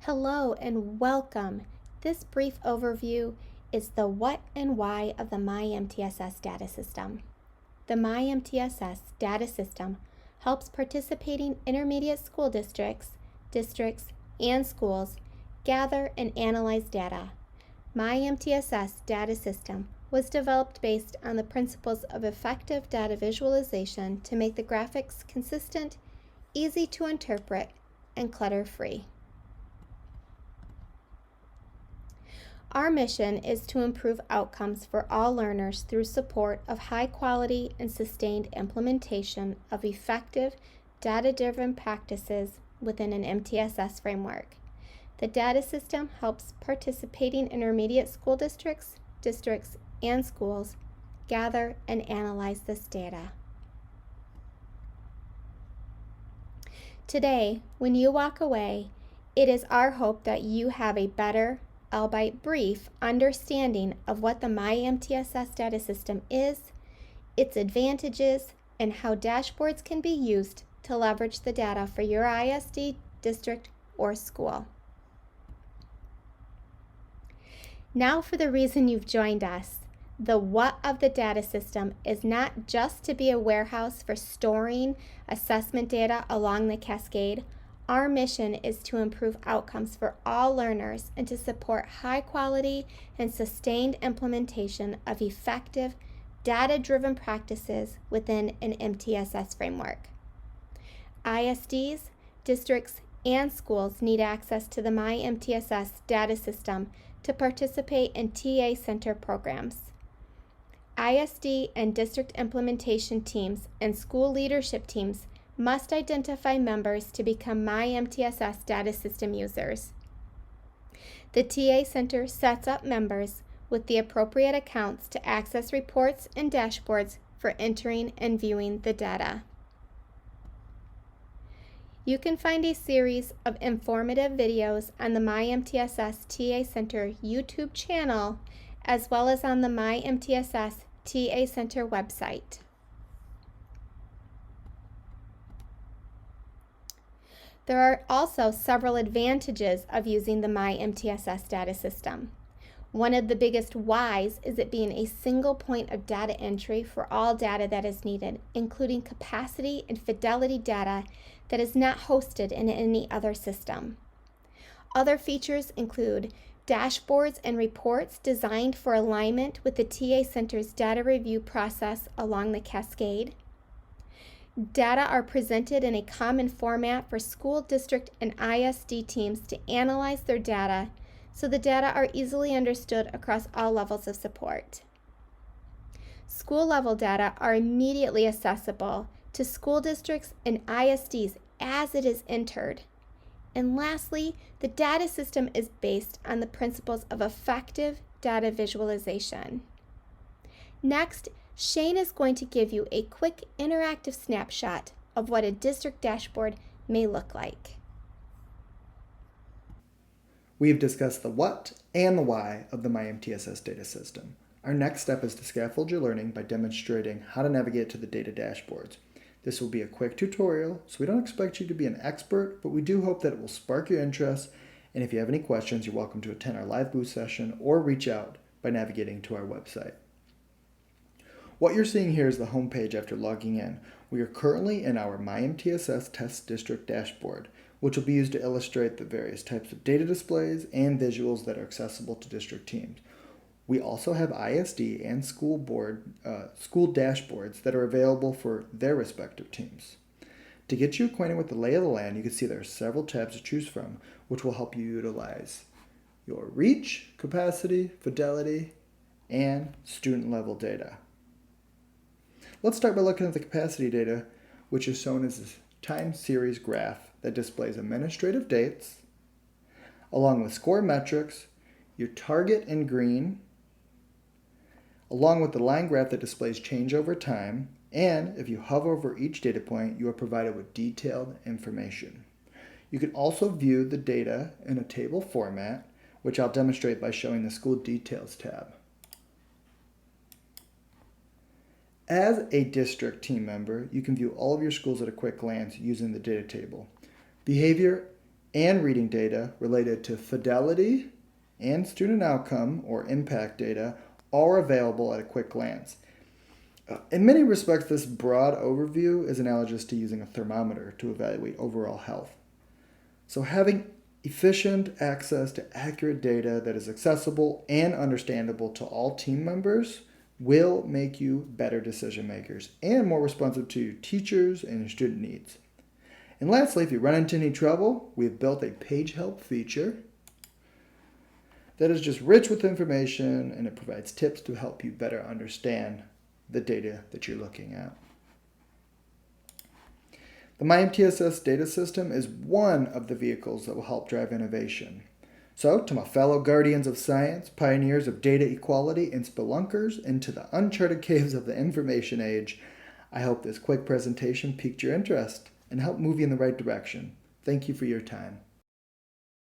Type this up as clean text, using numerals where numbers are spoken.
Hello and welcome. This brief overview is the what and why of the MiMTSS Data System. The MiMTSS Data System helps participating intermediate school districts, and schools gather and analyze data. MiMTSS Data System was developed based on the principles of effective data visualization to make the graphics consistent, easy to interpret, and clutter-free. Our mission is to improve outcomes for all learners through support of high-quality and sustained implementation of effective, data-driven practices within an MTSS framework. The data system helps participating intermediate school districts, and schools gather and analyze this data. Today, when you walk away, it is our hope that you have a better, albeit brief, understanding of what the MiMTSS Data System is, its advantages, and how dashboards can be used to leverage the data for your ISD, district, or school. Now for the reason you've joined us. The what of the data system is not just to be a warehouse for storing assessment data along the cascade. Our mission is to improve outcomes for all learners and to support high quality and sustained implementation of effective, data-driven practices within an MTSS framework. ISDs, districts, and schools need access to the MiMTSS data system to participate in TA Center programs. ISD and district implementation teams and school leadership teams must identify members to become MiMTSS Data System users. The TA Center sets up members with the appropriate accounts to access reports and dashboards for entering and viewing the data. You can find a series of informative videos on the MiMTSS TA Center YouTube channel as well as on the MiMTSS TA Center website. There are also several advantages of using the MiMTSS data system. One of the biggest whys is it being a single point of data entry for all data that is needed, including capacity and fidelity data that is not hosted in any other system. Other features include dashboards and reports designed for alignment with the TA Center's data review process along the cascade. Data are presented in a common format for school district and ISD teams to analyze their data, so the data are easily understood across all levels of support. School level data are immediately accessible to school districts and ISDs as it is entered. And lastly, the data system is based on the principles of effective data visualization. Next, Shane is going to give you a quick interactive snapshot of what a district dashboard may look like. We have discussed the what and the why of the MiMTSS data system. Our next step is to scaffold your learning by demonstrating how to navigate to the data dashboards. This will be a quick tutorial, so we don't expect you to be an expert, but we do hope that it will spark your interest, and if you have any questions, you're welcome to attend our live booth session or reach out by navigating to our website. What you're seeing here is the home page after logging in. We are currently in our MiMTSS Test District dashboard, which will be used to illustrate the various types of data displays and visuals that are accessible to district teams. We also have ISD and school dashboards that are available for their respective teams. To get you acquainted with the lay of the land, you can see there are several tabs to choose from, which will help you utilize your reach, capacity, fidelity, and student level data. Let's start by looking at the capacity data, which is shown as this time series graph that displays administrative dates, along with score metrics, your target in green, along with the line graph that displays change over time, and if you hover over each data point, you are provided with detailed information. You can also view the data in a table format, which I'll demonstrate by showing the School Details tab. As a district team member, you can view all of your schools at a quick glance using the data table. Behavior and reading data related to fidelity and student outcome or impact data are available at a quick glance. In many respects, this broad overview is analogous to using a thermometer to evaluate overall health. So having efficient access to accurate data that is accessible and understandable to all team members will make you better decision makers and more responsive to your teachers and your student needs. And lastly, if you run into any trouble, we've built a page help feature that is just rich with information, and it provides tips to help you better understand the data that you're looking at. The MiMTSS Data System is one of the vehicles that will help drive innovation. So, to my fellow guardians of science, pioneers of data equality, and spelunkers into the uncharted caves of the information age, I hope this quick presentation piqued your interest and helped move you in the right direction. Thank you for your time.